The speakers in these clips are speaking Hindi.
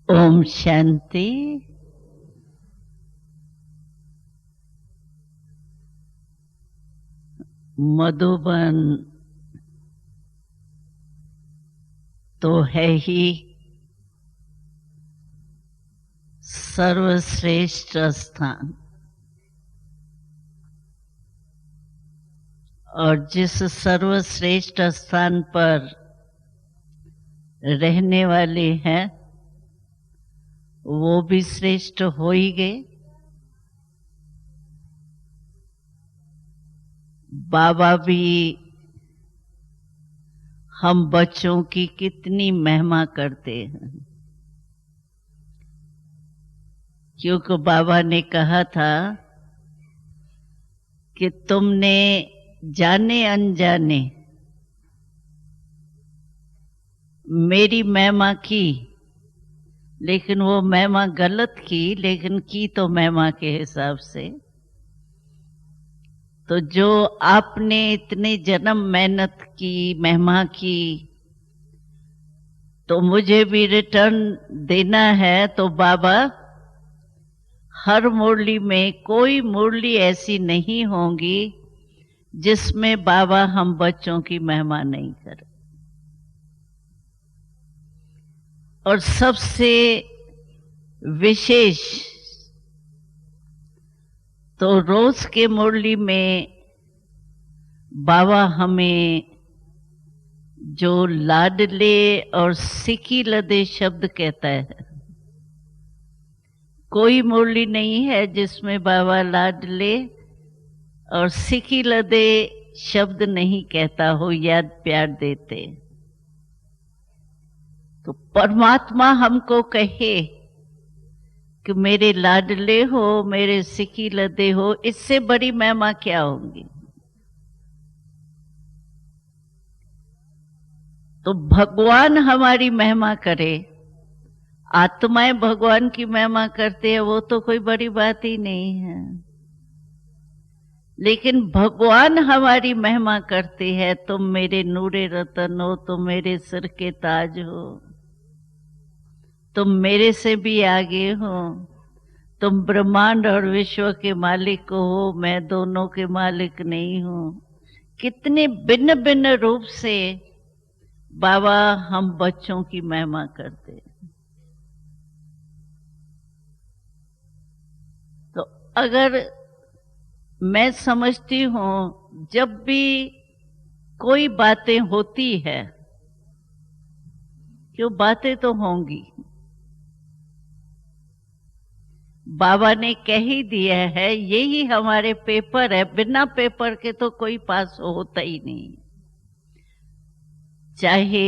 ओम शांति। मधुबन तो है ही सर्वश्रेष्ठ स्थान, और जिस सर्वश्रेष्ठ स्थान पर रहने वाले हैं वो भी श्रेष्ठ हो ही गए। बाबा भी हम बच्चों की कितनी महिमा करते हैं, क्योंकि बाबा ने कहा था कि तुमने जाने अनजाने मेरी महिमा की, लेकिन वो महिमा गलत की, लेकिन की तो महिमा के हिसाब से। तो जो आपने इतने जन्म मेहनत की, महिमा की, तो मुझे भी रिटर्न देना है। तो बाबा हर मुरली में कोई मुरली ऐसी नहीं होगी जिसमें बाबा हम बच्चों की महिमा नहीं करें। और सबसे विशेष तो रोज के मुरली में बाबा हमें जो लाडले और सिकी लदे शब्द कहता है, कोई मुरली नहीं है जिसमें बाबा लाडले और सिकी लदे शब्द नहीं कहता हो, याद प्यार देते। तो परमात्मा हमको कहे कि मेरे लाडले हो, मेरे सिकी लदे हो, इससे बड़ी महिमा क्या होगी। तो भगवान हमारी महिमा करे, आत्माएं भगवान की महिमा करते हैं, वो तो कोई बड़ी बात ही नहीं है। लेकिन भगवान हमारी महिमा करते हैं, तुम मेरे नूरे रतन हो, तुम मेरे सिर के ताज हो, तुम मेरे से भी आगे हो, तुम ब्रह्मांड और विश्व के मालिक हो, मैं दोनों के मालिक नहीं हूं। कितने भिन्न भिन्न रूप से बाबा हम बच्चों की महिमा करते हैं। तो अगर मैं समझती हूं जब भी कोई बातें होती है, क्यों बातें तो होंगी, बाबा ने कह ही दिया है, यही हमारे पेपर है, बिना पेपर के तो कोई पास होता ही नहीं। चाहे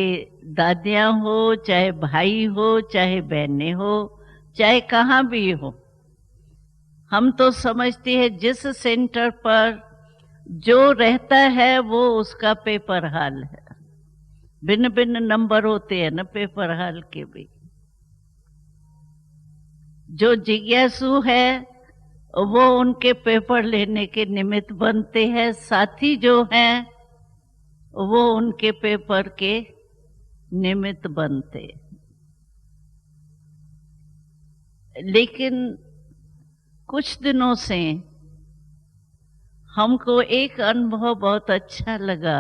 दादियां हो, चाहे भाई हो, चाहे बहनें हो, चाहे कहाँ भी हो, हम तो समझते हैं जिस सेंटर पर जो रहता है वो उसका पेपर हाल है। भिन्न भिन्न नंबर होते हैं ना पेपर हाल के भी। जो जिज्ञासु है वो उनके पेपर लेने के निमित्त बनते हैं, साथी जो हैं वो उनके पेपर के निमित्त बनते। लेकिन कुछ दिनों से हमको एक अनुभव बहुत अच्छा लगा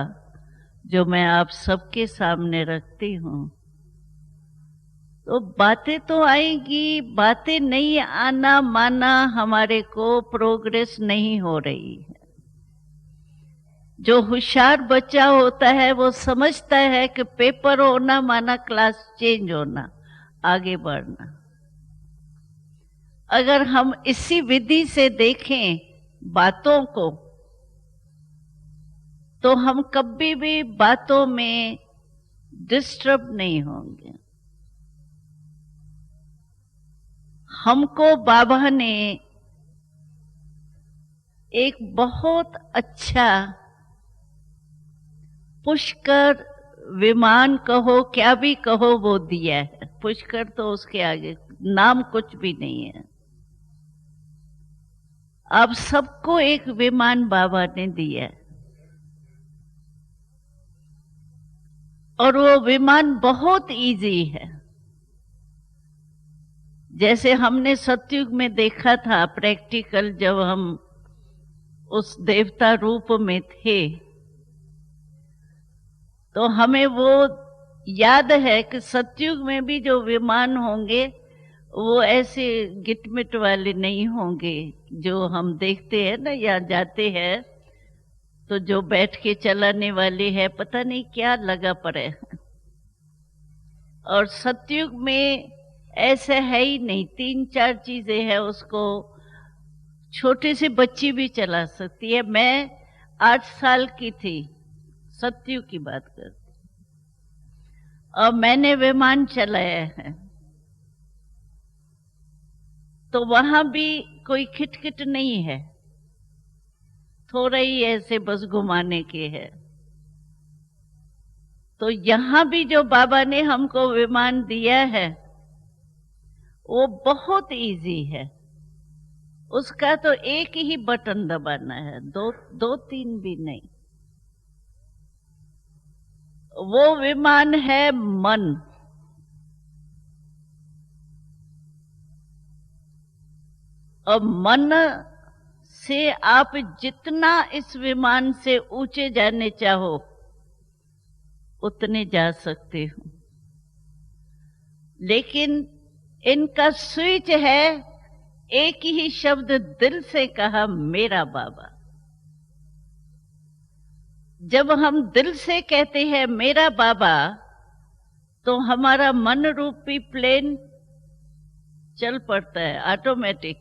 जो मैं आप सबके सामने रखती हूं। तो बातें तो आएंगी, बातें नहीं आना माना हमारे को प्रोग्रेस नहीं हो रही है। जो होशियार बच्चा होता है वो समझता है कि पेपर होना माना क्लास चेंज होना, आगे बढ़ना। अगर हम इसी विधि से देखें बातों को तो हम कभी भी बातों में डिस्टर्ब नहीं होंगे। हमको बाबा ने एक बहुत अच्छा पुष्कर विमान कहो, क्या भी कहो, वो दिया है। पुष्कर तो उसके आगे नाम कुछ भी नहीं है। अब सबको एक विमान बाबा ने दिया है, और वो विमान बहुत इजी है। जैसे हमने सतयुग में देखा था प्रैक्टिकल, जब हम उस देवता रूप में थे, तो हमें वो याद है कि सतयुग में भी जो विमान होंगे वो ऐसे गिटमिट वाले नहीं होंगे जो हम देखते हैं ना, या जाते हैं तो जो बैठ के चलाने वाले हैं, पता नहीं क्या लगा पड़े। और सतयुग में ऐसा है ही नहीं, 3-4 चीजें हैं, उसको छोटे से बच्ची भी चला सकती है। मैं 8 साल की थी, सतयुग की बात करती, और मैंने विमान चलाया है। तो वहां भी कोई खिटखिट नहीं है, थोड़ा ही ऐसे बस घुमाने के है। तो यहां भी जो बाबा ने हमको विमान दिया है वो बहुत इजी है। उसका तो एक ही बटन दबाना है, दो तीन भी नहीं। वो विमान है मन। और मन से आप जितना इस विमान से ऊंचे जाने चाहो उतने जा सकते हो। लेकिन इनका स्विच है, एक ही शब्द दिल से कहा, मेरा बाबा। जब हम दिल से कहते हैं मेरा बाबा, तो हमारा मन रूपी प्लेन चल पड़ता है ऑटोमेटिक,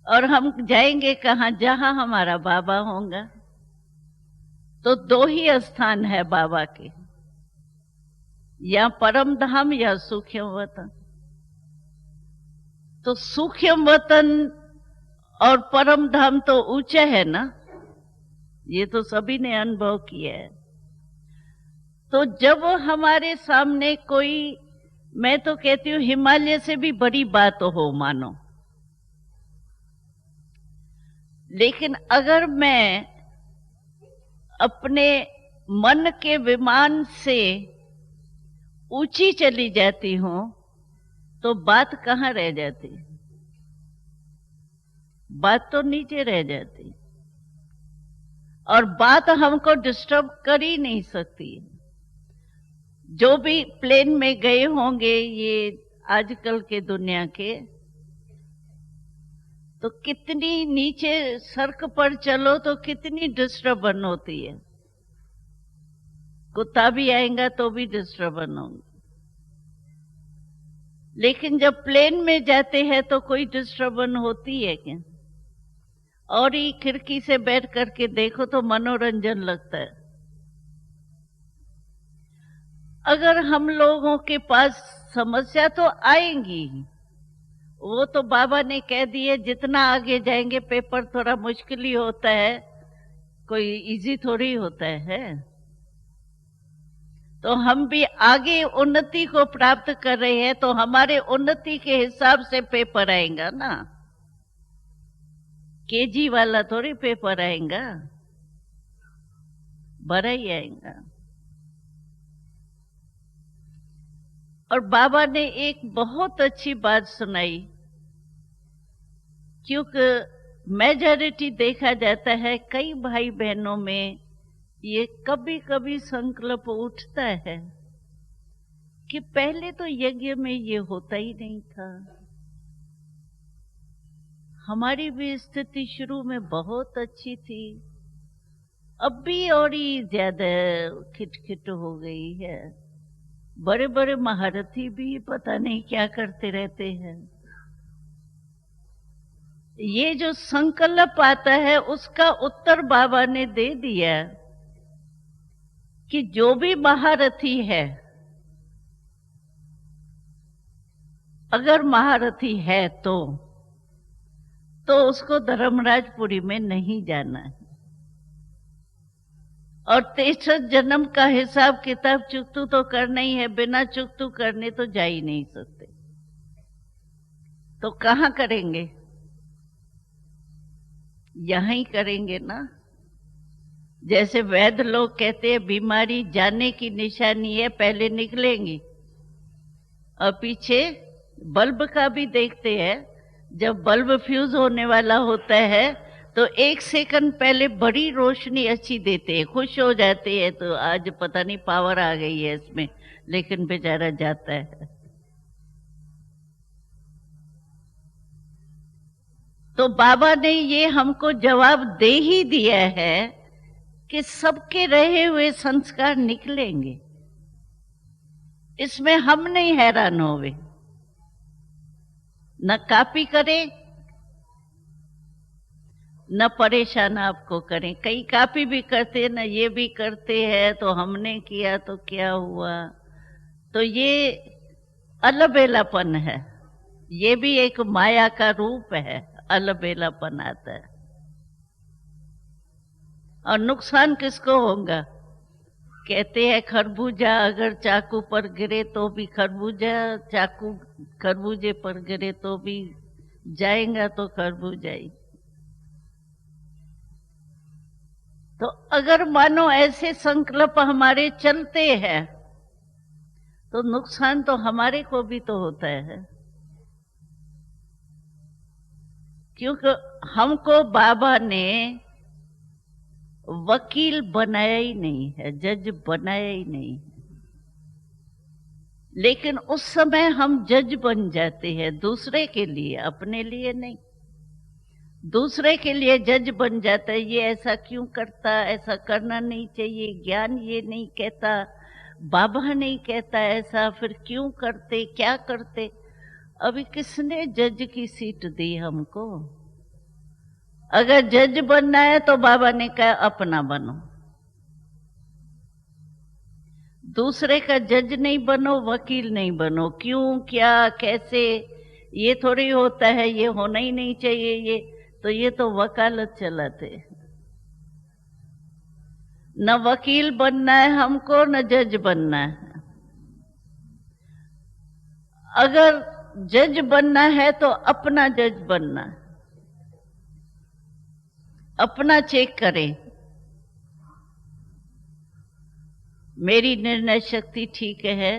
और हम जाएंगे कहाँ? जहां हमारा बाबा होगा। तो 2 ही स्थान है बाबा के, या परम धाम या सूक्ष्म वतन। तो सूक्ष्म वतन और परम धाम तो ऊंचा है ना, ये तो सभी ने अनुभव किया है। तो जब हमारे सामने कोई, मैं तो कहती हूँ हिमालय से भी बड़ी बात हो मानो, लेकिन अगर मैं अपने मन के विमान से ऊंची चली जाती हूं तो बात कहां रह जाती? बात तो नीचे रह जाती, और बात हमको डिस्टर्ब कर ही नहीं सकती। जो भी प्लेन में गए होंगे ये आजकल के दुनिया के, तो कितनी नीचे सड़क पर चलो तो कितनी डिस्टर्बन होती है। कुत्ता भी आएगा तो भी डिस्टर्बन होंगे। लेकिन जब प्लेन में जाते हैं तो कोई डिस्टर्बन होती है क्या? और ही खिड़की से बैठ करके देखो तो मनोरंजन लगता है। अगर हम लोगों के पास समस्या तो आएंगी, वो तो बाबा ने कह दिए, जितना आगे जाएंगे पेपर थोड़ा मुश्किल ही होता है, कोई इजी थोड़ी होता है। तो हम भी आगे उन्नति को प्राप्त कर रहे हैं, तो हमारे उन्नति के हिसाब से पेपर आएगा ना, केजी वाला थोड़ी पेपर आएगा, बड़ा ही आएगा। और बाबा ने एक बहुत अच्छी बात सुनाई, क्योंकि मेजॉरिटी देखा जाता है कई भाई बहनों में ये कभी कभी संकल्प उठता है कि पहले तो यज्ञ में ये होता ही नहीं था। हमारी भी स्थिति शुरू में बहुत अच्छी थी, अब भी और ही ज्यादा खिटखिट हो गई है। बड़े बड़े महारथी भी पता नहीं क्या करते रहते हैं। ये जो संकल्प आता है उसका उत्तर बाबा ने दे दिया कि जो भी महारथी है, अगर महारथी है तो उसको धर्मराजपुरी में नहीं जाना है। और 63 जन्म का हिसाब किताब चुकतू तो करना ही है, बिना चुकतू करने तो जा ही नहीं सकते। तो कहां करेंगे? यहां ही करेंगे ना। जैसे वैद्य लोग कहते हैं बीमारी जाने की निशानी है, पहले निकलेंगी और पीछे बल्ब का भी देखते हैं, जब बल्ब फ्यूज होने वाला होता है तो 1 सेकंड पहले बड़ी रोशनी अच्छी देते हैं, खुश हो जाते हैं, तो आज पता नहीं पावर आ गई है इसमें, लेकिन बेचारा जाता है। तो बाबा ने ये हमको जवाब दे ही दिया है कि सबके रहे हुए संस्कार निकलेंगे, इसमें हम नहीं हैरान होवे, न कॉपी करें न परेशान आपको करें। कई कॉपी भी करते न ये भी करते हैं, तो हमने किया तो क्या हुआ, तो ये अलबेलापन है, ये भी एक माया का रूप है, अलबेलापन आता है। और नुकसान किसको होगा? कहते हैं खरबूजा अगर चाकू पर गिरे तो भी खरबूजा, चाकू खरबूजे पर गिरे तो भी जाएगा, तो खरबूजा ही। तो अगर मानो ऐसे संकल्प हमारे चलते हैं तो नुकसान तो हमारे को भी तो होता है, क्योंकि हमको बाबा ने वकील बनाया ही नहीं है, जज बनाया ही नहीं है। लेकिन उस समय हम जज बन जाते हैं दूसरे के लिए, अपने लिए नहीं। दूसरे के लिए जज बन जाता है, ये ऐसा क्यों करता, ऐसा करना नहीं चाहिए, ज्ञान ये नहीं कहता, बाबा नहीं कहता ऐसा, फिर क्यों करते, क्या करते। अभी किसने जज की सीट दी हमको? अगर जज बनना है तो बाबा ने कहा अपना बनो, दूसरे का जज नहीं बनो, वकील नहीं बनो। क्यों, क्या, कैसे, ये थोड़ी होता है, ये होना ही नहीं चाहिए, ये तो वकालत चलाते। न वकील बनना है हमको, न जज बनना है। अगर जज बनना है तो अपना जज बनना है, अपना चेक करें, मेरी निर्णय शक्ति ठीक है।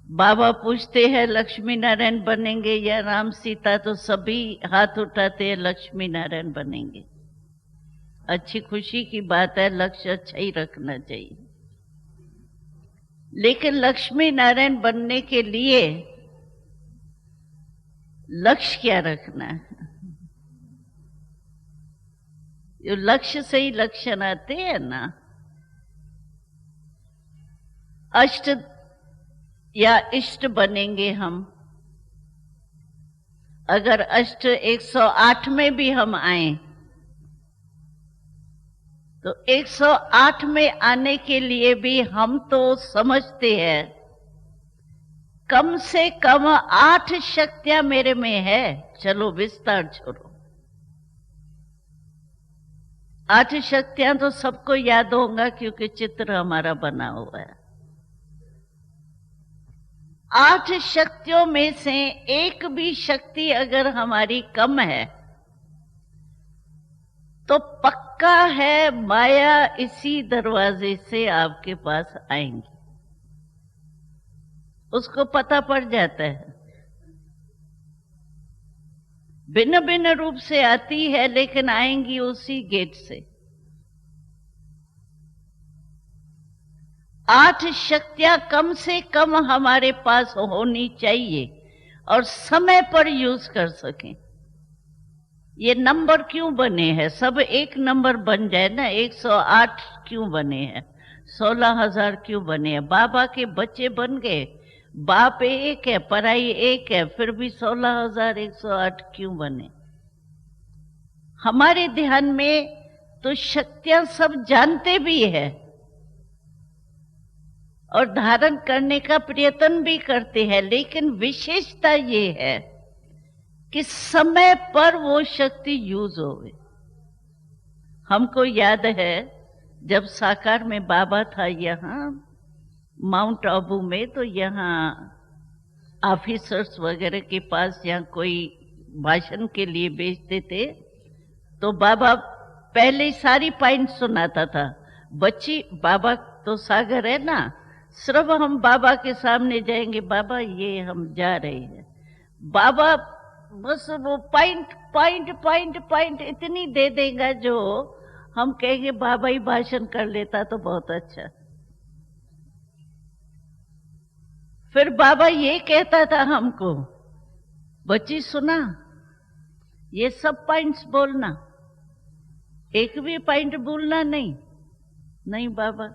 बाबा पूछते हैं लक्ष्मी नारायण बनेंगे या राम सीता, तो सभी हाथ उठाते हैं लक्ष्मी नारायण बनेंगे। अच्छी खुशी की बात है, लक्ष्य अच्छा ही रखना चाहिए। लेकिन लक्ष्मी नारायण बनने के लिए लक्ष्य क्या रखना है? जो लक्ष्य से ही लक्षण आते हैं ना। अष्ट या इष्ट बनेंगे हम। अगर अष्ट 108 में भी हम आए तो 108 में आने के लिए भी हम तो समझते हैं कम से कम 8 शक्तियां मेरे में है। चलो विस्तार छोड़ो, 8 शक्तियां तो सबको याद होगा क्योंकि चित्र हमारा बना हुआ है। 8 शक्तियों में से एक भी शक्ति अगर हमारी कम है तो पक्का है माया इसी दरवाजे से आपके पास आएंगी, उसको पता पड़ जाता है। भिन्न भिन्न रूप से आती है लेकिन आएंगी उसी गेट से। 8 शक्तियां कम से कम हमारे पास होनी चाहिए और समय पर यूज कर सकें। ये नंबर क्यों बने हैं? सब एक नंबर बन जाए ना। 108 क्यों बने हैं? 16,000 क्यों बने हैं? बाबा के बच्चे बन गए, बाप एक है, पराई एक है, फिर भी 16,108 क्यों बने? हमारे ध्यान में तो शक्तियां सब जानते भी है और धारण करने का प्रयत्न भी करते हैं, लेकिन विशेषता ये है कि समय पर वो शक्ति यूज होवे। हमको याद है जब साकार में बाबा था यहाँ माउंट आबू में, तो यहाँ ऑफिसर्स वगैरह के पास यहाँ कोई भाषण के लिए भेजते थे, तो बाबा पहले सारी पॉइंट सुनाता था। बच्ची, बाबा तो सागर है ना, सिर्फ हम बाबा के सामने जाएंगे, बाबा ये हम जा रहे हैं, बाबा बस वो पॉइंट पॉइंट पॉइंट पॉइंट इतनी दे देगा जो हम कहेंगे बाबा ही भाषण कर लेता तो बहुत अच्छा। फिर बाबा ये कहता था हमको, बच्ची सुना, ये सब पॉइंट्स बोलना, एक भी पॉइंट भूलना नहीं। नहीं बाबा,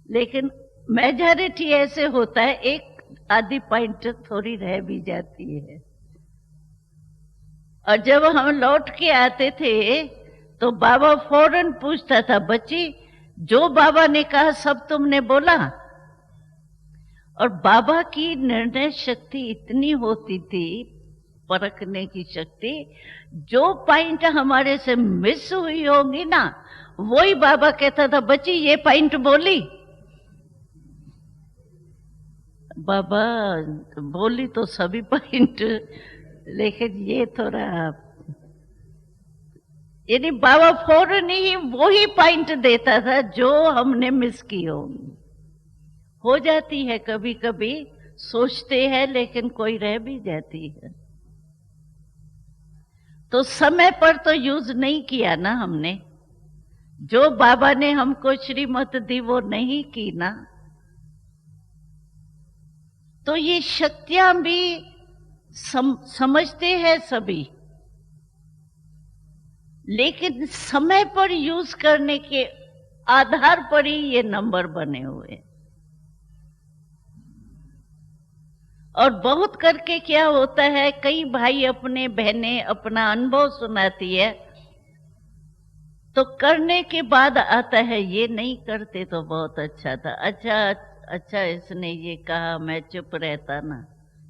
लेकिन मेजॉरिटी ऐसे होता है, एक आधी पॉइंट थोड़ी रह भी जाती है। और जब हम लौट के आते थे तो बाबा फौरन पूछता था, बच्ची जो बाबा ने कहा सब तुमने बोला? और बाबा की निर्णय शक्ति इतनी होती थी, परखने की शक्ति, जो पॉइंट हमारे से मिस हुई होगी ना, वही बाबा कहता था, बच्ची ये पॉइंट बोली? बाबा बोली तो सभी पॉइंट, लेकिन ये थोड़ा, यानी बाबा फौरन ही वही पॉइंट देता था जो हमने मिस की होगी। हो जाती है कभी कभी, सोचते हैं लेकिन कोई रह भी जाती है। तो समय पर तो यूज नहीं किया ना हमने, जो बाबा ने हमको श्रीमत दी वो नहीं की ना। तो ये शक्तियां भी समझते हैं सभी, लेकिन समय पर यूज करने के आधार पर ही ये नंबर बने हुए। और बहुत करके क्या होता है, कई भाई अपने बहनें अपना अनुभव सुनाती है, तो करने के बाद आता है ये नहीं करते तो बहुत अच्छा था, अच्छा अच्छा इसने ये कहा, मैं चुप रहता ना,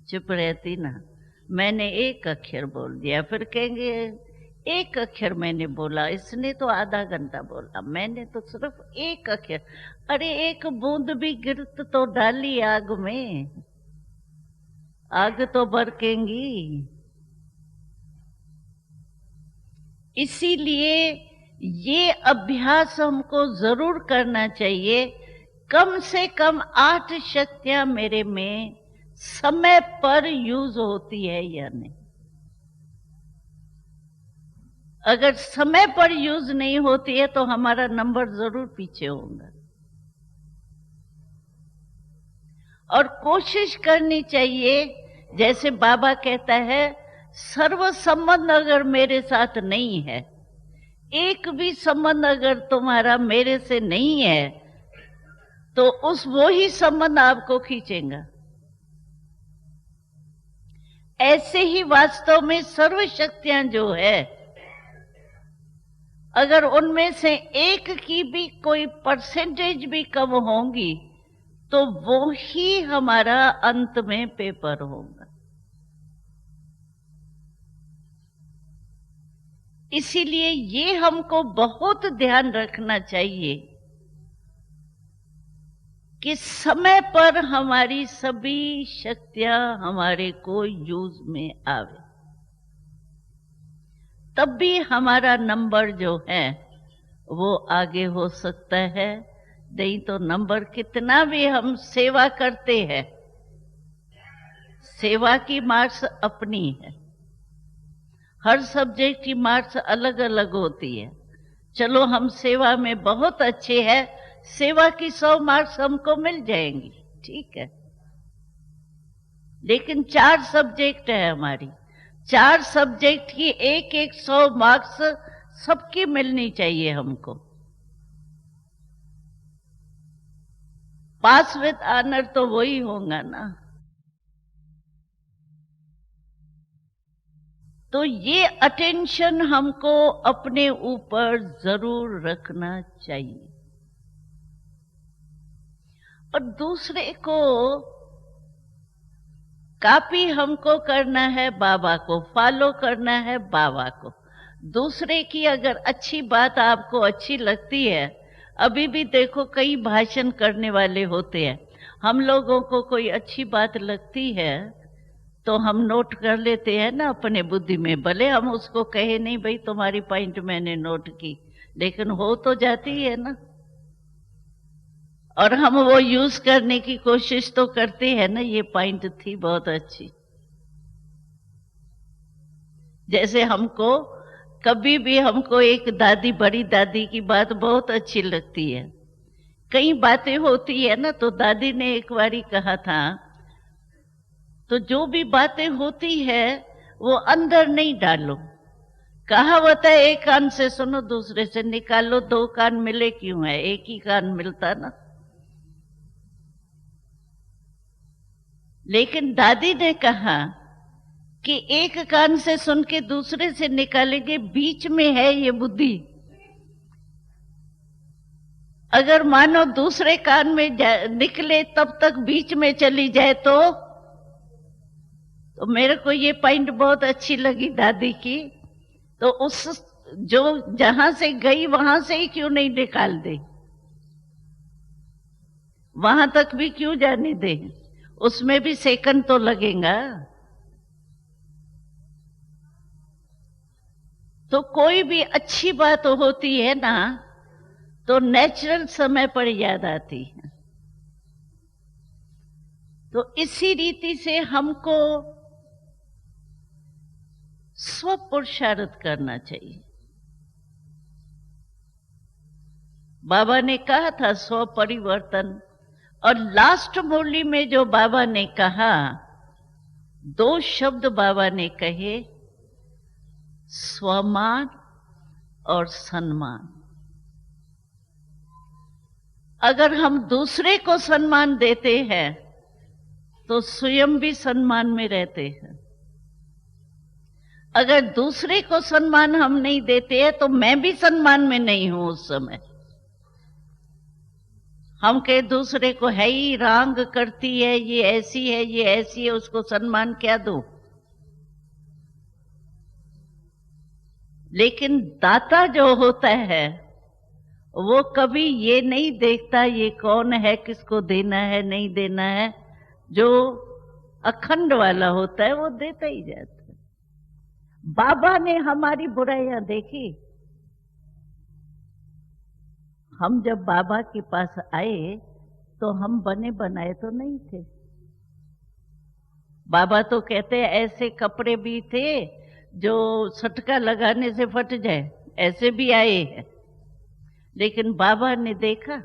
चुप रहती ना, मैंने एक अक्षर बोल दिया। फिर कहेंगे एक अक्षर मैंने बोला, इसने तो आधा घंटा बोला, मैंने तो सिर्फ एक अक्षर। अरे एक बूंद भी गिरत तो डाली आग में, आग तो बरकेंगी। इसीलिए ये अभ्यास हमको जरूर करना चाहिए। कम से कम 8 शक्तियां मेरे में समय पर यूज होती है या नहीं। अगर समय पर यूज नहीं होती है तो हमारा नंबर जरूर पीछे होगा। और कोशिश करनी चाहिए, जैसे बाबा कहता है, सर्व संबंध अगर मेरे साथ नहीं है, एक भी संबंध अगर तुम्हारा मेरे से नहीं है, तो उस वो ही संबंध आपको खींचेगा। ऐसे ही वास्तव में सर्व शक्तियां जो है, अगर उनमें से एक की भी कोई परसेंटेज भी कम होंगी तो वो ही हमारा अंत में पेपर होगा। इसीलिए ये हमको बहुत ध्यान रखना चाहिए कि समय पर हमारी सभी शक्तियां हमारे को यूज में आवे, तब भी हमारा नंबर जो है वो आगे हो सकता है। नहीं तो नंबर कितना भी हम सेवा करते हैं, सेवा की मार्क्स अपनी है, हर सब्जेक्ट की मार्क्स अलग अलग होती है। चलो हम सेवा में बहुत अच्छे हैं, सेवा की 100 मार्क्स हमको मिल जाएंगी, ठीक है, लेकिन 4 सब्जेक्ट है हमारी, 4 सब्जेक्ट की एक एक 100 मार्क्स सबकी मिलनी चाहिए हमको। पास विद ऑनर तो वही होगा ना। तो ये अटेंशन हमको अपने ऊपर जरूर रखना चाहिए। और दूसरे को कॉपी हमको करना है, बाबा को फॉलो करना है, बाबा को। दूसरे की अगर अच्छी बात आपको अच्छी लगती है, अभी भी देखो कई भाषण करने वाले होते हैं, हम लोगों को कोई अच्छी बात लगती है तो हम नोट कर लेते हैं ना अपने बुद्धि में, भले हम उसको कहे नहीं भाई तुम्हारी पॉइंट मैंने नोट की, लेकिन हो तो जाती है ना। और हम वो यूज करने की कोशिश तो करते हैं ना। ये पॉइंट थी बहुत अच्छी। जैसे हमको कभी भी हमको एक दादी, बड़ी दादी की बात बहुत अच्छी लगती है। कई बातें होती है ना, तो दादी ने एक बारी कहा था, तो जो भी बातें होती है वो अंदर नहीं डालो। कहावत है, एक कान से सुनो दूसरे से निकालो, दो कान मिले क्यों है, एक ही कान मिलता ना। लेकिन दादी ने कहा कि एक कान से सुन के दूसरे से निकालेंगे, बीच में है ये बुद्धि। अगर मानो दूसरे कान में निकले तब तक बीच में चली जाए तो मेरे को ये पॉइंट बहुत अच्छी लगी दादी की। तो उस जो जहां से गई वहां से ही क्यों नहीं निकाल दे, वहां तक भी क्यों जाने दे, उसमें भी सेकंड तो लगेगा। तो कोई भी अच्छी बात होती है ना, तो नेचुरल समय पर याद आती है। तो इसी रीति से हमको स्व पुरुषार्थ करना चाहिए। बाबा ने कहा था स्व परिवर्तन, और लास्ट मुरली में जो बाबा ने कहा, दो शब्द बाबा ने कहे, स्वमान और सम्मान। अगर हम दूसरे को सम्मान देते हैं तो स्वयं भी सम्मान में रहते हैं। अगर दूसरे को सम्मान हम नहीं देते हैं तो मैं भी सम्मान में नहीं हूं। उस समय हम कहे दूसरे को है ही रांग करती है, ये ऐसी है, ये ऐसी है, उसको सम्मान क्या दो। लेकिन दाता जो होता है वो कभी ये नहीं देखता ये कौन है, किसको देना है नहीं देना है। जो अखंड वाला होता है वो देता ही जाता है। बाबा ने हमारी बुराइयां देखी। हम जब बाबा के पास आए तो हम बने बनाए तो नहीं थे। बाबा तो कहते हैं ऐसे कपड़े भी थे जो सटका लगाने से फट जाए, ऐसे भी आए हैं। लेकिन बाबा ने देखा,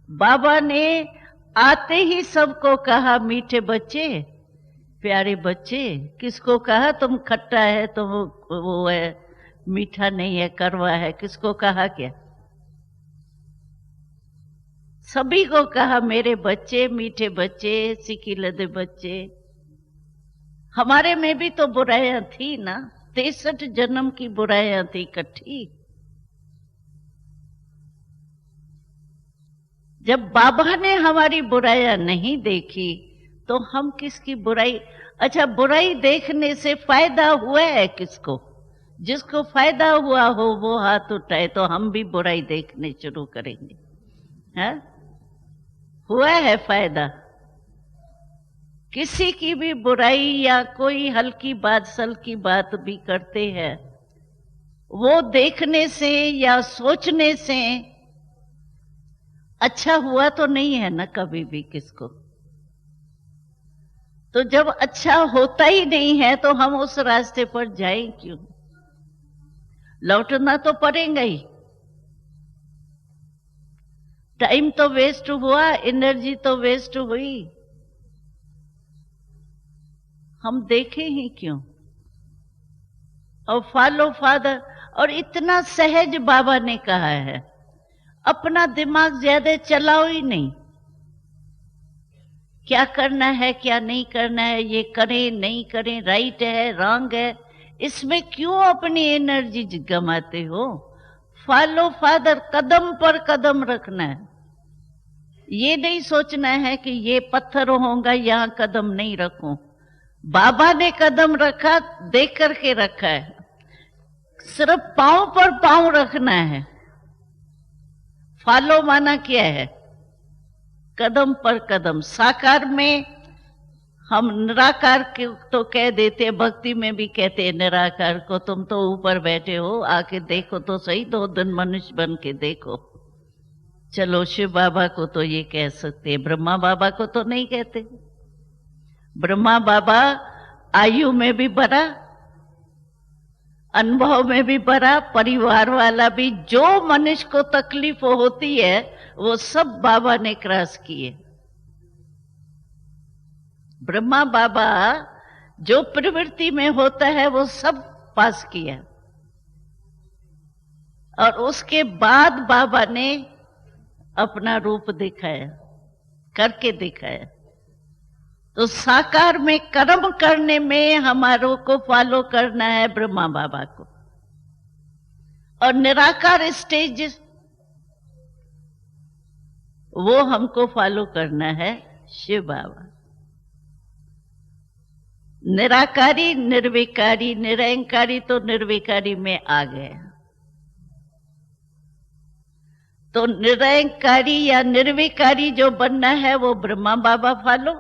बाबा ने आते ही सबको कहा मीठे बच्चे, प्यारे बच्चे। किसको कहा तुम खट्टा है तो वो है, मीठा नहीं है, कड़वा है। किसको कहा क्या? सभी को कहा मेरे बच्चे, मीठे बच्चे, सिकिलदे बच्चे। हमारे में भी तो बुराइयां थी ना, 63 जन्म की बुराइयां थी इकट्ठी। जब बाबा ने हमारी बुराइयां नहीं देखी तो हम किसकी बुराई। अच्छा, बुराई देखने से फायदा हुआ है किसको? जिसको फायदा हुआ हो वो हाथ उठाए, तो हम भी बुराई देखने शुरू करेंगे। है? हुआ है फायदा? किसी की भी बुराई या कोई हल्की बात सल्की बात भी करते हैं, वो देखने से या सोचने से अच्छा हुआ तो नहीं है ना कभी भी किसको। तो जब अच्छा होता ही नहीं है तो हम उस रास्ते पर जाएं क्यों? लौटना तो पड़ेगा ही। टाइम तो वेस्ट हुआ, एनर्जी तो वेस्ट हुई, हम देखें ही क्यों? और फॉलो फादर, और इतना सहज बाबा ने कहा है, अपना दिमाग ज्यादा चलाओ ही नहीं। क्या करना है क्या नहीं करना है, ये करें नहीं करें, राइट है रॉन्ग है, इसमें क्यों अपनी एनर्जी गंवाते हो? फॉलो फादर, कदम पर कदम रखना है। ये नहीं सोचना है कि ये पत्थर होगा यहां कदम नहीं रखूं। बाबा ने कदम रखा, देख करके रखा है, सिर्फ पांव पर पांव रखना है। फॉलो माना क्या है? कदम पर कदम। साकार में हम निराकार के तो कह देते, भक्ति में भी कहते हैं निराकार को, तुम तो ऊपर बैठे हो, आके देखो तो सही, 2 दिन मनुष्य बन के देखो। चलो शिव बाबा को तो ये कह सकते हैं, ब्रह्मा बाबा को तो नहीं कहते। ब्रह्मा बाबा आयु में भी बड़ा, अनुभव में भी बड़ा, परिवार वाला भी। जो मनुष्य को तकलीफ होती है वो सब बाबा ने क्रॉस किए। ब्रह्मा बाबा जो प्रवृत्ति में होता है वो सब पास किया, और उसके बाद बाबा ने अपना रूप दिखाया, करके दिखाया। तो साकार में कर्म करने में हमारों को फॉलो करना है ब्रह्मा बाबा को, और निराकार स्टेज वो हमको फॉलो करना है शिव बाबा। निराकारी, निर्विकारी, निरंकारी तो निर्विकारी में आ गया। तो निरंकारी या निर्विकारी जो बनना है वो ब्रह्मा बाबा फॉलो,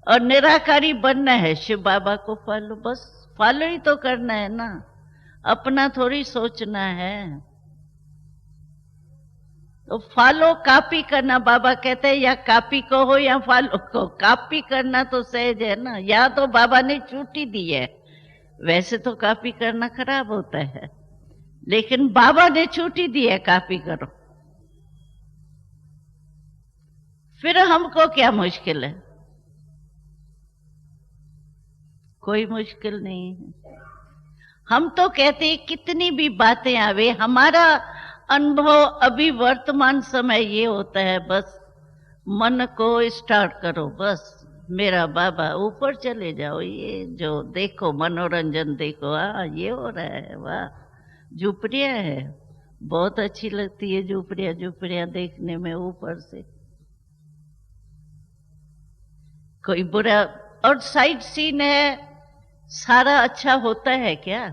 और निराकारी बनना है शिव बाबा को फॉलो। बस फॉलो ही तो करना है ना, अपना थोड़ी सोचना है। तो फॉलो कॉपी करना, बाबा कहते हैं या कॉपी कहो या फॉलो कहो। कॉपी करना तो सहज है ना, या तो बाबा ने छुट्टी दी है, वैसे तो कॉपी करना खराब होता है, लेकिन बाबा ने छुट्टी दी है, कॉपी करो। फिर हमको क्या मुश्किल है? कोई मुश्किल नहीं है। हम तो कहते हैं कितनी भी बातें आवे, हमारा अनुभव अभी वर्तमान समय ये होता है, बस मन को स्टार्ट करो, बस मेरा बाबा, ऊपर चले जाओ, ये जो देखो मनोरंजन देखो, ये हो रहा है, वाह झुपड़ियाँ है, बहुत अच्छी लगती है झुपड़ियाँ, झुपड़ियाँ देखने में ऊपर से। कोई बुरा, और साइड सीन है, सारा अच्छा होता है क्या?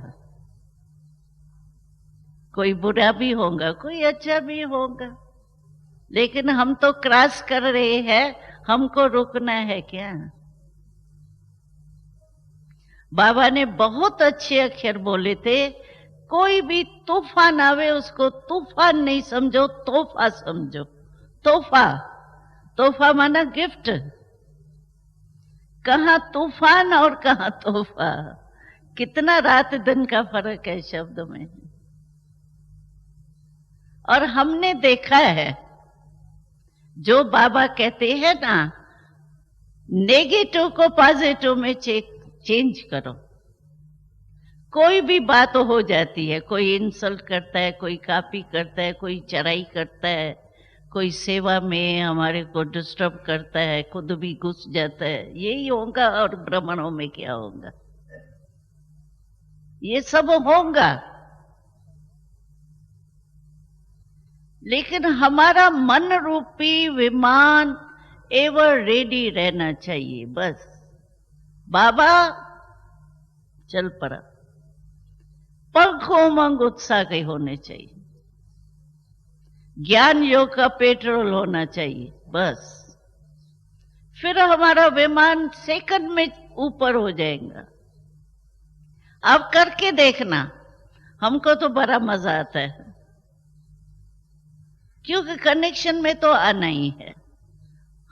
कोई बुरा भी होगा, कोई अच्छा भी होगा, लेकिन हम तो क्रॉस कर रहे हैं, हमको रुकना है क्या? बाबा ने बहुत अच्छे अक्षर बोले थे, कोई भी तूफान आवे उसको तूफान नहीं समझो, तोहफा समझो। तोहफा, तोहफा माना गिफ्ट। कहाँ तूफान और कहाँ तोहफा, कितना रात दिन का फर्क है शब्द में। और हमने देखा है, जो बाबा कहते हैं ना, नेगेटिव को पॉजिटिव में चेंज करो। कोई भी बात हो जाती है, कोई इंसल्ट करता है, कोई कॉपी करता है, कोई चढ़ाई करता है, कोई सेवा में हमारे को डिस्टर्ब करता है, खुद भी घुस जाता है, यही होगा। और ब्राह्मणों में क्या होगा? ये सब होगा, लेकिन हमारा मन रूपी विमान एवर रेडी रहना चाहिए। बस बाबा चल पड़ा, पंख उमंग उत्साह के होने चाहिए, ज्ञान योग का पेट्रोल होना चाहिए, बस फिर हमारा विमान सेकंड में ऊपर हो जाएगा। अब करके देखना, हमको तो बड़ा मजा आता है, क्योंकि कनेक्शन में तो आना ही है।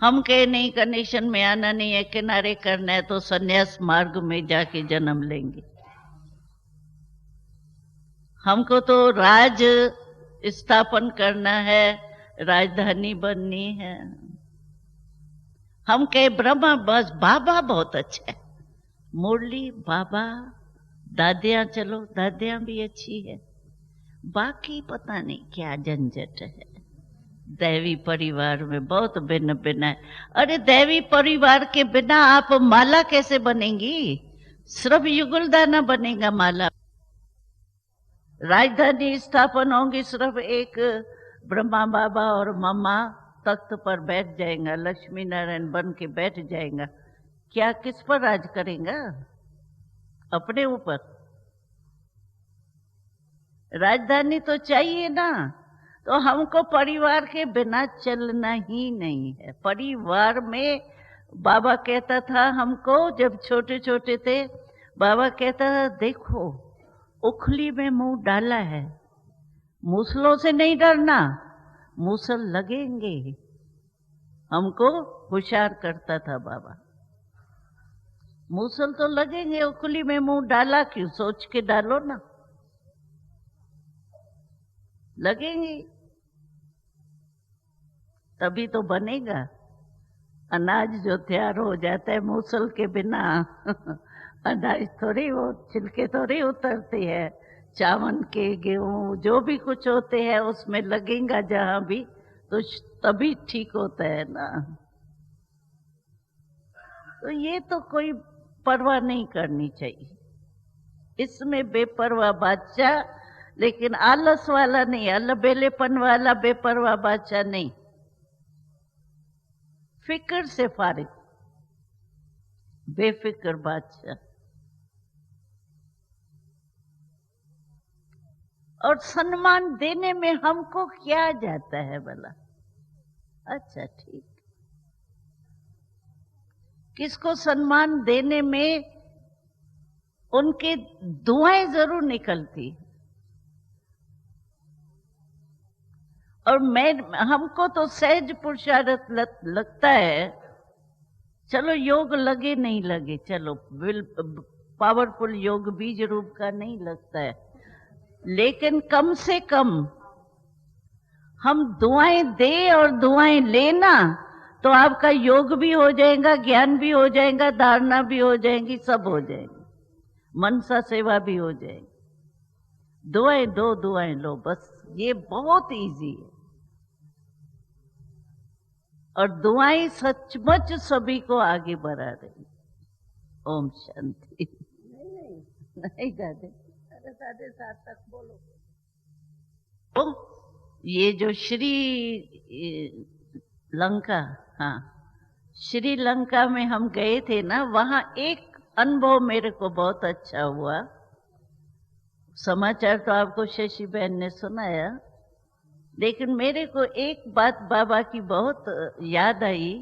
हम कहे नहीं कनेक्शन में आना नहीं है, किनारे करना है, तो संन्यास मार्ग में जाके जन्म लेंगे। हमको तो राज स्थापन करना है, राजधानी बननी है। हम कहे ब्रह्मा, बस बाबा बहुत अच्छा है, मुरली बाबा, दादियां, चलो दादियां भी अच्छी है, बाकी पता नहीं क्या झंझट है। दैवी परिवार में बहुत भिन्न भिन्न है। अरे दैवी परिवार के बिना आप माला कैसे बनेंगी? सिर्फ युगलदाना बनेगा माला। राजधानी स्थापन होंगी, सिर्फ एक ब्रह्मा बाबा और मम्मा तख्त पर बैठ जाएगा, लक्ष्मी नारायण बन के बैठ जाएगा। क्या किस पर राज करेगा? अपने ऊपर। राजधानी तो चाहिए ना। तो हमको परिवार के बिना चलना ही नहीं है। परिवार में बाबा कहता था हमको, जब छोटे छोटे थे, बाबा कहता था देखो उखली में मुंह डाला है, मूसलों से नहीं डरना, मूसल लगेंगे। हमको होशियार करता था बाबा, मूसल तो लगेंगे, उखली में मुंह डाला क्यों, सोच के डालो ना, लगेंगे तभी तो बनेगा। अनाज जो तैयार हो जाता है मूसल के बिना अनाज थोड़ी, वो छिलके थोड़ी उतरती है। चावल के, गेहूं, जो भी कुछ होते हैं उसमें लगेगा जहां भी, तो तभी ठीक होता है ना। तो ये तो कोई परवाह नहीं करनी चाहिए, इसमें बेपरवाह बादशाह, लेकिन आलस वाला नहीं, अलबेलेपन वाला बेपरवाह बादशाह नहीं, फिक्र से फारिग, बेफिक्र बादशाह। और सम्मान देने में हमको क्या जाता है भला? अच्छा ठीक, किसको सम्मान देने में उनके दुआएं जरूर निकलती, और हमको तो सहज पुरुषार्थ लगता है, चलो योग लगे नहीं लगे, चलो पावरफुल योग बीज रूप का नहीं लगता है, लेकिन कम से कम हम दुआएं दे और दुआएं लेना, तो आपका योग भी हो जाएगा, ज्ञान भी हो जाएगा, धारणा भी हो जाएगी, सब हो जाएगी, मनसा सेवा भी हो जाएगी। दुआएं दो, दुआएं लो, बस ये बहुत इजी है। और दुआएं सचमुच सभी को आगे बढ़ा रही। ओम शांति। नहीं दादे, साढ़े 7 तक बोलो। तो ये जो लंका, हाँ, श्रीलंका में हम गए थे ना, वहां एक अनुभव मेरे को बहुत अच्छा हुआ। समाचार तो आपको शशि बहन ने सुनाया, लेकिन मेरे को एक बात बाबा की बहुत याद आई।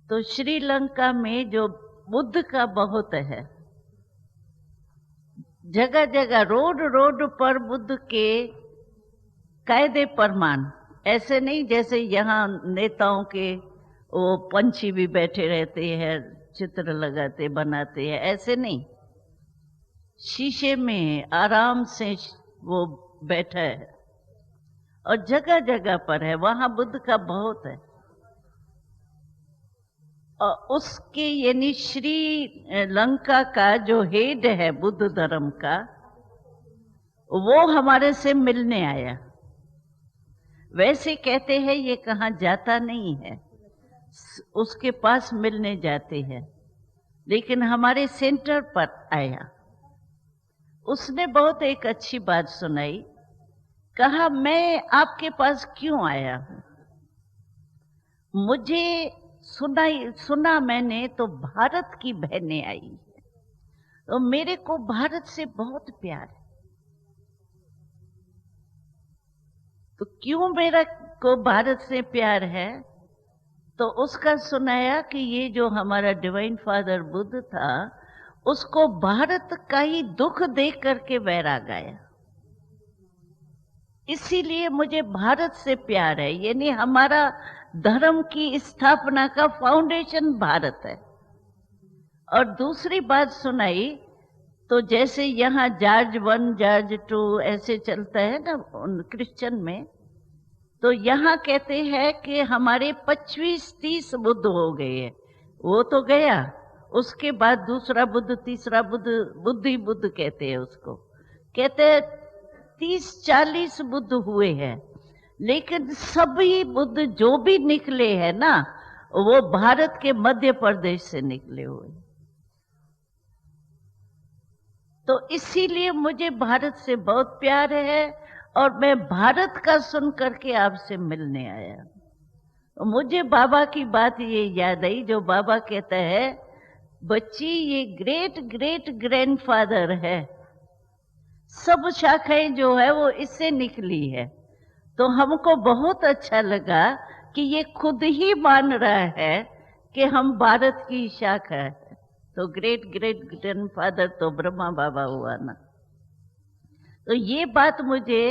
तो श्रीलंका में जो बुद्ध का बहुत है, जगह जगह रोड रोड पर बुद्ध के कायदे प्रमाण, ऐसे नहीं जैसे यहाँ नेताओं के वो पंछी भी बैठे रहते हैं, चित्र लगाते बनाते हैं, ऐसे नहीं, शीशे में आराम से वो बैठा है, और जगह जगह पर है, वहां बुद्ध का बहुत है। और उसके यानी श्रीलंका का जो हेड है बुद्ध धर्म का, वो हमारे से मिलने आया। वैसे कहते हैं ये कहाँ जाता नहीं है, उसके पास मिलने जाते हैं, लेकिन हमारे सेंटर पर आया। उसने बहुत एक अच्छी बात सुनाई, कहा मैं आपके पास क्यों आया हूं, मुझे सुना मैंने तो भारत की बहनें आई है, तो मेरे को भारत से बहुत प्यार है। तो क्यों मेरा को भारत से प्यार है? तो उसका सुनाया कि ये जो हमारा डिवाइन फादर बुद्ध था, उसको भारत का ही दुख देख करके वैराग आया, इसीलिए मुझे भारत से प्यार है। यानी हमारा धर्म की स्थापना का फाउंडेशन भारत है। और दूसरी बात सुनाई, तो जैसे यहाँ जॉर्ज 1 जॉर्ज 2 ऐसे चलता है ना क्रिश्चियन में, तो यहाँ कहते हैं कि हमारे 25-30 बुद्ध हो गए हैं। वो तो गया, उसके बाद दूसरा बुद्ध, तीसरा बुद्ध, बुद्धि बुद्ध कहते हैं उसको, कहते हैं 30-40 बुद्ध हुए हैं। लेकिन सभी बुद्ध जो भी निकले हैं ना, वो भारत के मध्य प्रदेश से निकले हुए। तो इसीलिए मुझे भारत से बहुत प्यार है, और मैं भारत का सुन करके आपसे मिलने आया। मुझे बाबा की बात ये याद आई, जो बाबा कहता है, बच्ची ये ग्रेट ग्रेट ग्रैंडफादर है, सब शाखाएं जो है वो इससे निकली है। तो हमको बहुत अच्छा लगा कि ये खुद ही मान रहा है कि हम भारत की शाखा है। तो ग्रेट ग्रेट ग्रैंडफादर तो ब्रह्मा बाबा हुआ ना। तो ये बात मुझे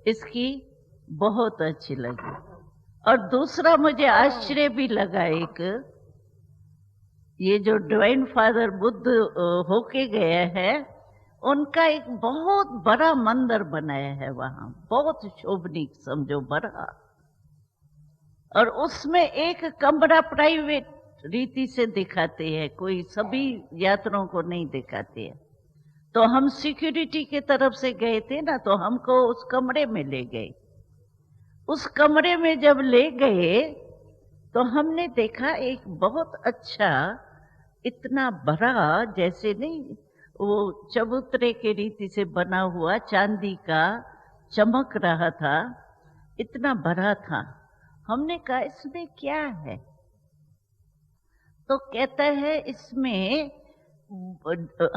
इसकी बहुत अच्छी लगी। और दूसरा मुझे आश्चर्य भी लगा, एक ये जो डिवाइन फादर बुद्ध होके गए हैं, उनका एक बहुत बड़ा मंदिर बनाया है वहां, बहुत शोभनीक समझो बड़ा। और उसमें एक कमरा प्राइवेट रीति से दिखाते हैं, कोई सभी यात्रियों को नहीं दिखाते हैं। तो हम सिक्योरिटी के तरफ से गए थे ना, तो हमको उस कमरे में ले गए। उस कमरे में जब ले गए तो हमने देखा एक बहुत अच्छा, इतना बड़ा, जैसे नहीं वो चबूतरे के रीति से बना हुआ चांदी का चमक रहा था, इतना बड़ा था। हमने कहा इसमें क्या है? तो कहता है इसमें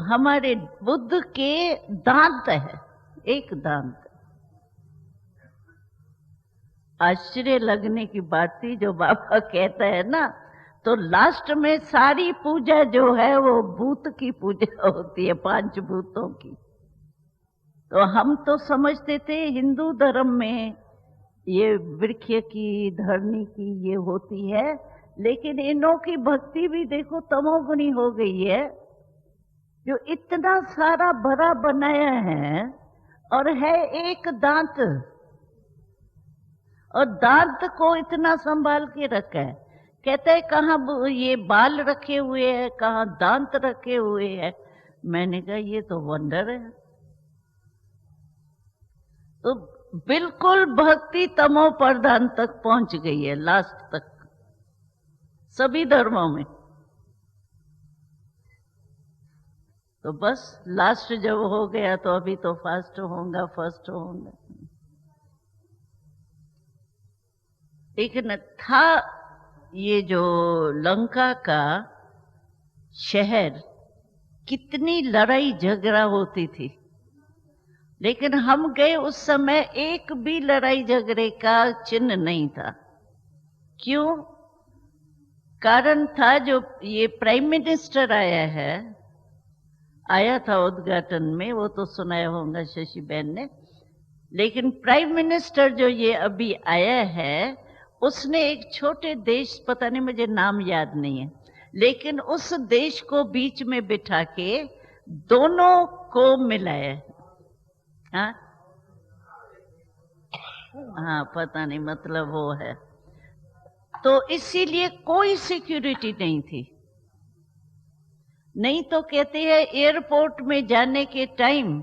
हमारे बुद्ध के दांत है, एक दांत। आश्चर्य लगने की बात थी, जो बाबा कहता है ना, तो लास्ट में सारी पूजा जो है वो भूत की पूजा होती है, 5 भूतों की। तो हम तो समझते थे हिंदू धर्म में ये वृक्ष की, धरनी की ये होती है, लेकिन इनों की भक्ति भी देखो तमोगुणी हो गई है। जो इतना सारा बड़ा बनाया है और है एक दांत, और दांत को इतना संभाल के रखा है। कहते हैं कहाँ ये बाल रखे हुए हैं, कहाँ दांत रखे हुए हैं। मैंने कहा ये तो वंडर है। तो बिल्कुल भक्ति तमो प्रधान तक पहुंच गई है, लास्ट तक, सभी धर्मों में। तो बस लास्ट जब हो गया तो अभी तो फास्ट होगा, फर्स्ट होगा। लेकिन था ये जो लंका का शहर, कितनी लड़ाई झगड़ा होती थी, लेकिन हम गए उस समय एक भी लड़ाई झगड़े का चिन्ह नहीं था। क्यों? कारण था जो ये प्राइम मिनिस्टर आया था उद्घाटन में, वो तो सुनाया होगा शशि बहन ने। लेकिन प्राइम मिनिस्टर जो ये अभी आया है, उसने एक छोटे देश, पता नहीं मुझे नाम याद नहीं है, लेकिन उस देश को बीच में बिठा के दोनों को मिलाया। हाँ हाँ, पता नहीं, मतलब वो है। तो इसीलिए कोई सिक्योरिटी नहीं थी। नहीं तो कहते हैं एयरपोर्ट में जाने के टाइम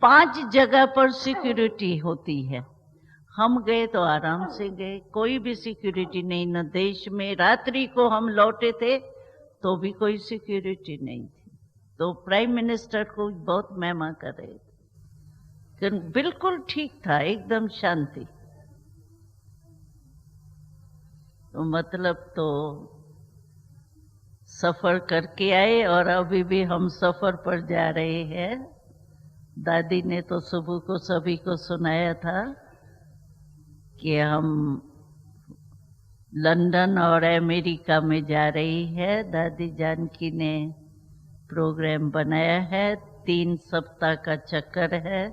5 जगह पर सिक्योरिटी होती है। हम गए तो आराम से गए, कोई भी सिक्योरिटी नहीं, न देश में। रात्रि को हम लौटे थे तो भी कोई सिक्योरिटी नहीं थी। तो प्राइम मिनिस्टर को बहुत महिमा कर रहे थे, बिल्कुल ठीक था, एकदम शांति। तो मतलब तो सफर करके आए, और अभी भी हम सफर पर जा रहे हैं। दादी ने तो सुबह को सभी को सुनाया था कि हम लंदन और अमेरिका में जा रही है। दादी जानकी ने प्रोग्राम बनाया है, 3 सप्ताह का चक्कर है।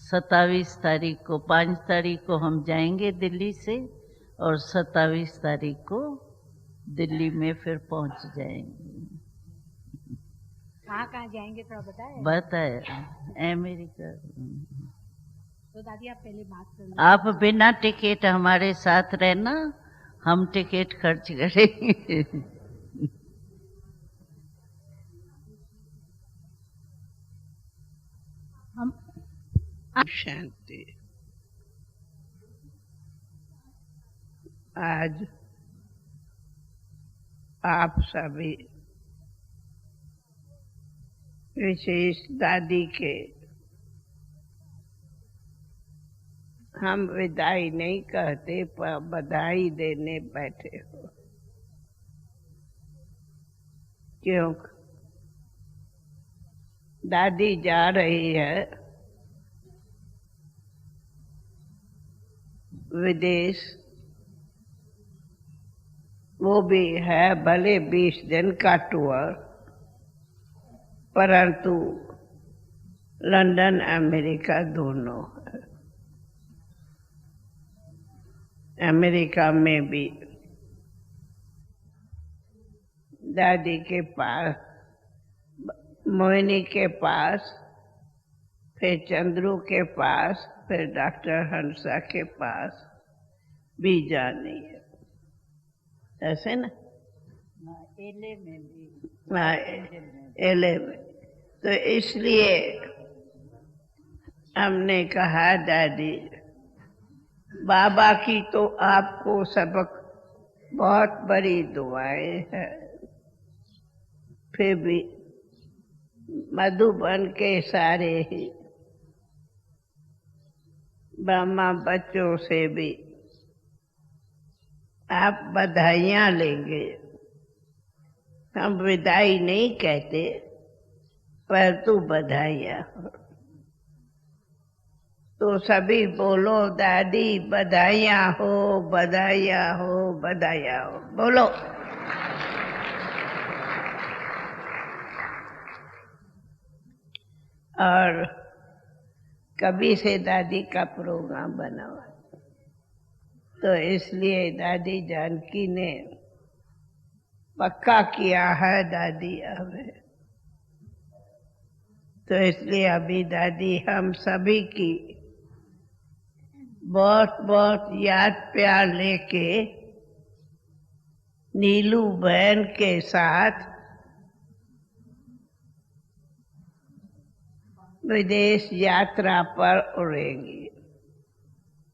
27 तारीख को, 5 तारीख को हम जाएंगे दिल्ली से, और 27 तारीख को दिल्ली में फिर पहुंच जाएंगे। कहाँ जाएंगे थोड़ा बताए? बताया, अमेरिका। तो दादी आप पहले बात कर लो। आप बिना टिकट हमारे साथ रहना, हम टिकट खर्च करेंगे। हम शांति। आज आप सभी विशेष दादी के हम विदाई नहीं कहते, पर बधाई देने बैठे हो। क्यों? दादी जा रही है विदेश, वो भी है भले 20 दिन का टूर, परंतु लंदन अमेरिका दोनों है। अमेरिका में भी दादी के पास, मोहिनी के पास, फिर चंद्रू के पास, फिर डॉक्टर हंसा के पास भी जानी है, ऐसे ना। एले में भी, हाँ, एले में। तो इसलिए हमने कहा दादी, बाबा की तो आपको सबक बहुत बड़ी दुआएं हैं, फिर भी मधुबन के सारे ही ब्रह्मा बच्चों से भी आप बधाइयाँ लेंगे। हम विदाई नहीं कहते, परंतु बधाइयाँ। तो सभी बोलो दादी बधाइयाँ हो, बधाइयाँ हो, बधाइयाँ हो, बोलो। और कभी से दादी का प्रोग्राम बना हुआ, तो इसलिए दादी जानकी ने पक्का किया है दादी आवे। तो इसलिए अभी दादी हम सभी की बहुत बहुत याद प्यार लेके नीलू बहन के साथ विदेश यात्रा पर उड़ेंगी।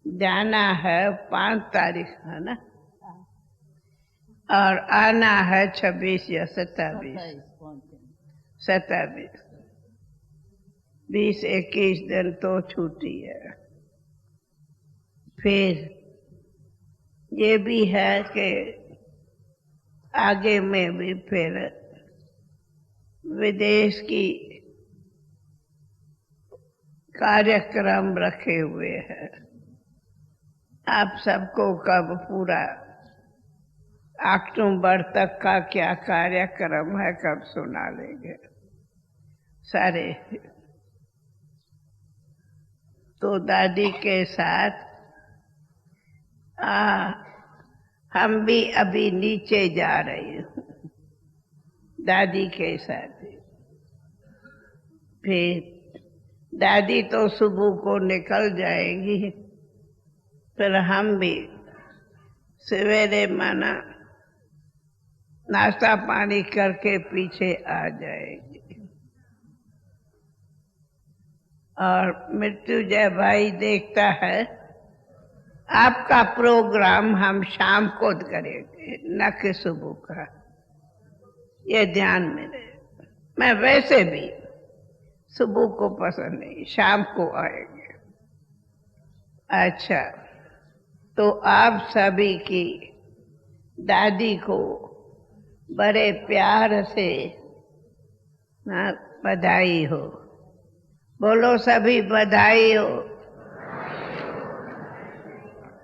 जाना है 5 तारीख है ना, और आना है 26 या 27। 20-21 दिन तो छुट्टी है। फिर ये भी है कि आगे में भी फिर विदेश की कार्यक्रम रखे हुए हैं। आप सबको कब पूरा अक्टूबर तक का क्या कार्यक्रम है कब सुना लेंगे सारे। तो दादी के साथ हम भी अभी नीचे जा रही हूँ दादी के साथ। फिर दादी तो सुबह को निकल जाएगी, फिर हम भी सवेरे माना नाश्ता पानी करके पीछे आ जाएगी। और मृत्युंजय भाई देखता है आपका प्रोग्राम हम शाम को करेंगे, न कि सुबह का, ये ध्यान में रहे। मैं वैसे भी सुबह को पसंद नहीं, शाम को आएंगे। अच्छा, तो आप सभी की दादी को बड़े प्यार से बधाई हो। बोलो सभी बधाई हो।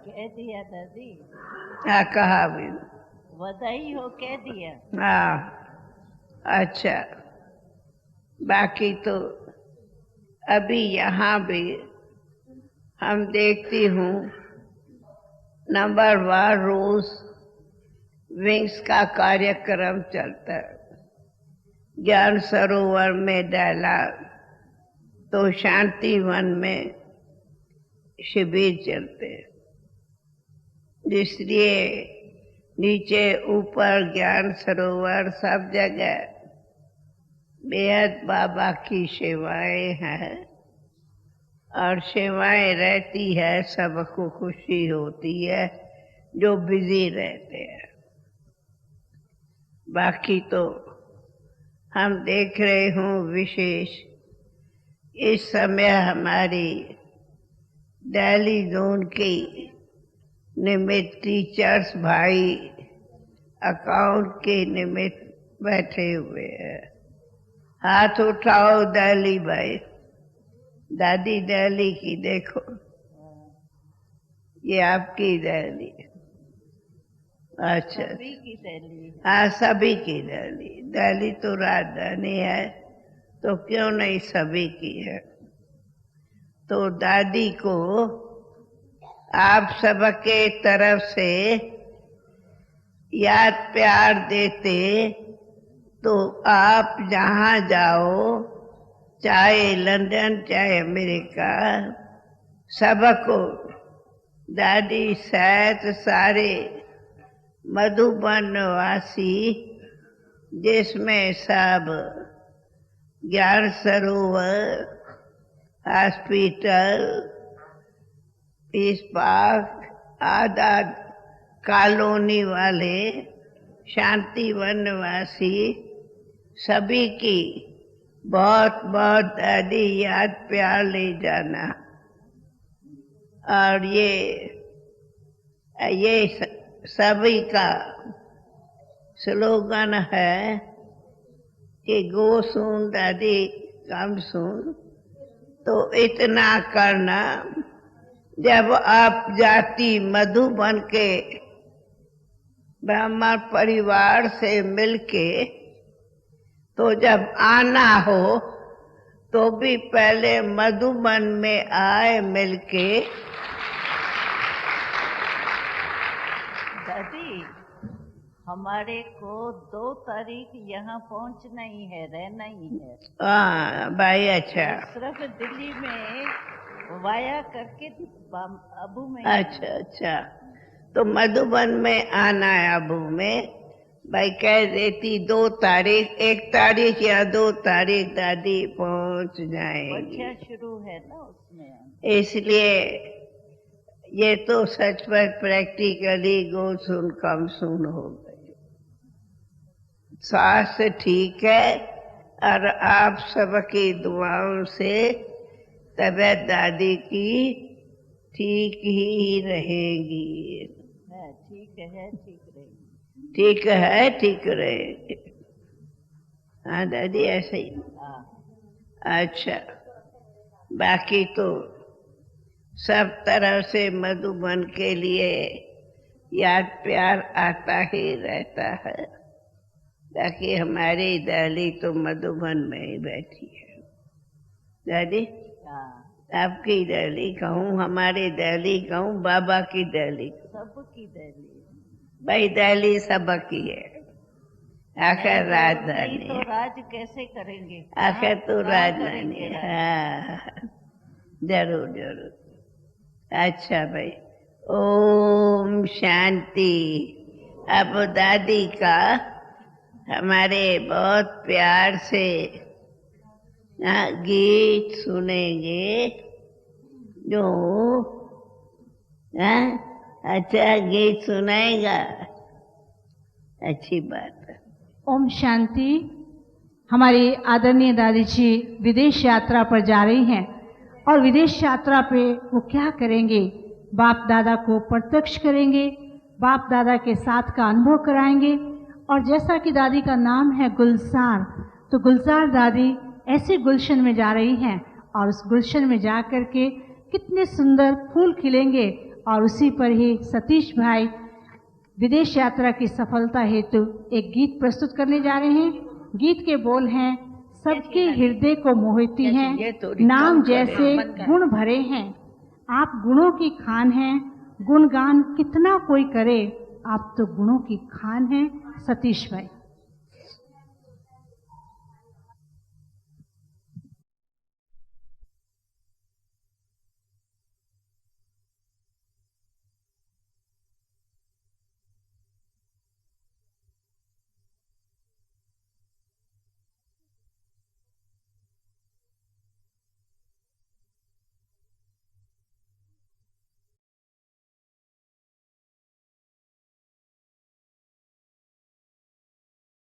कह दिया दादी। हाँ, कहा भी। बधाई हो कह दिया। हाँ, अच्छा। बाकी तो अभी यहाँ भी हम देखती हूँ नंबरवार रोज विंग्स का कार्यक्रम चलता है। ज्ञान सरोवर में डाला तो शांति वन में शिविर चलते, इसलिए नीचे ऊपर ज्ञान सरोवर सब जगह बेहद बाबा की सेवाएं हैं और सेवाएं रहती है, सबको खुशी होती है जो बिजी रहते हैं। बाकी तो हम देख रहे हूँ विशेष इस समय हमारी दिल्ली जोन की निमित्त टीचर्स भाई अकाउंट के निमित्त बैठे हुए हैं। हाथ उठाओ दिल्ली भाई। दादी दिल्ली की देखो, ये आपकी दिल्ली। अच्छा, सभी की दिल्ली। हाँ, सभी की दिल्ली। दिल्ली तो राजधानी है, तो क्यों नहीं सभी की है। तो दादी को आप सबके तरफ से याद प्यार देते तो आप जहाँ जाओ, चाहे लंदन चाहे अमेरिका, सबको दादी सहित सारे मधुबन वासी, जिसमें सब ज्ञान सरोवर, हॉस्पिटल, पीस पार्क, आजाद कॉलोनी वाले, शांति वन वासी, सभी की बहुत बहुत दादी याद प्यार ले जाना। और ये सभी का स्लोगन है कि गो सुन दादी कम सुन। तो इतना करना, जब आप जाति मधुबन के ब्राह्मण परिवार से मिलके तो जब आना हो तो भी पहले मधुबन में आए मिलके। दादी, हमारे को 2 तारीख यहाँ पहुँचना ही है, रहना ही है। हाँ भाई, अच्छा। सिर्फ दिल्ली में वाया करके अबू में। अच्छा अच्छा, तो मधुबन में आना है अबू में। भाई कह देती 2 तारीख, 1 तारीख या 2 तारीख दादी पहुंच जाएंगी। बच्चा शुरू है ना उसमें, इसलिए ये तो सच में प्रैक्टिकली गो सुन कम सुन हो गई। स्वास्थ्य ठीक है और आप सबकी दुआओं से तबीयत दादी की ठीक ही रहेगी। ठीक है, ठीक रहेगी। ठीक है, ठीक रहेगी। हाँ दादी, ऐसे ही। अच्छा, बाकी तो सब तरह से मधुबन के लिए याद प्यार आता ही रहता है। ताकि हमारी दादी तो मधुबन में ही बैठी है। दादी, आपकी दिल्ली कहूँ, हमारी दिल्ली कहूँ, बाबा की दिल्ली, सबकी दिल्ली। भाई दिल्ली सबकी है। आखिर राजधानी तो राज कैसे करेंगे? आखिर तो राजधानी। हाँ, जरूर जरूर। अच्छा भाई, ओम शांति। अब दादी का हमारे बहुत प्यार से गीत सुनेंगे। जो अच्छा गीत सुनाएगा, अच्छी बात है। ओम शांति। हमारी आदरणीय दादी जी विदेश यात्रा पर जा रही हैं और विदेश यात्रा पे वो क्या करेंगे? बाप दादा को प्रत्यक्ष करेंगे, बाप दादा के साथ का अनुभव कराएंगे। और जैसा कि दादी का नाम है गुलजार, तो गुलजार दादी ऐसे गुलशन में जा रही हैं और उस गुलशन में जा कर के कितने सुंदर फूल खिलेंगे। और उसी पर ही सतीश भाई विदेश यात्रा की सफलता हेतु एक गीत प्रस्तुत करने जा रहे हैं। गीत के बोल हैं, सबके हृदय को मोहती हैं, नाम जैसे गुण भरे हैं, आप गुणों की खान हैं, गुणगान कितना कोई करे, आप तो गुणों की खान हैं। सतीश भाई।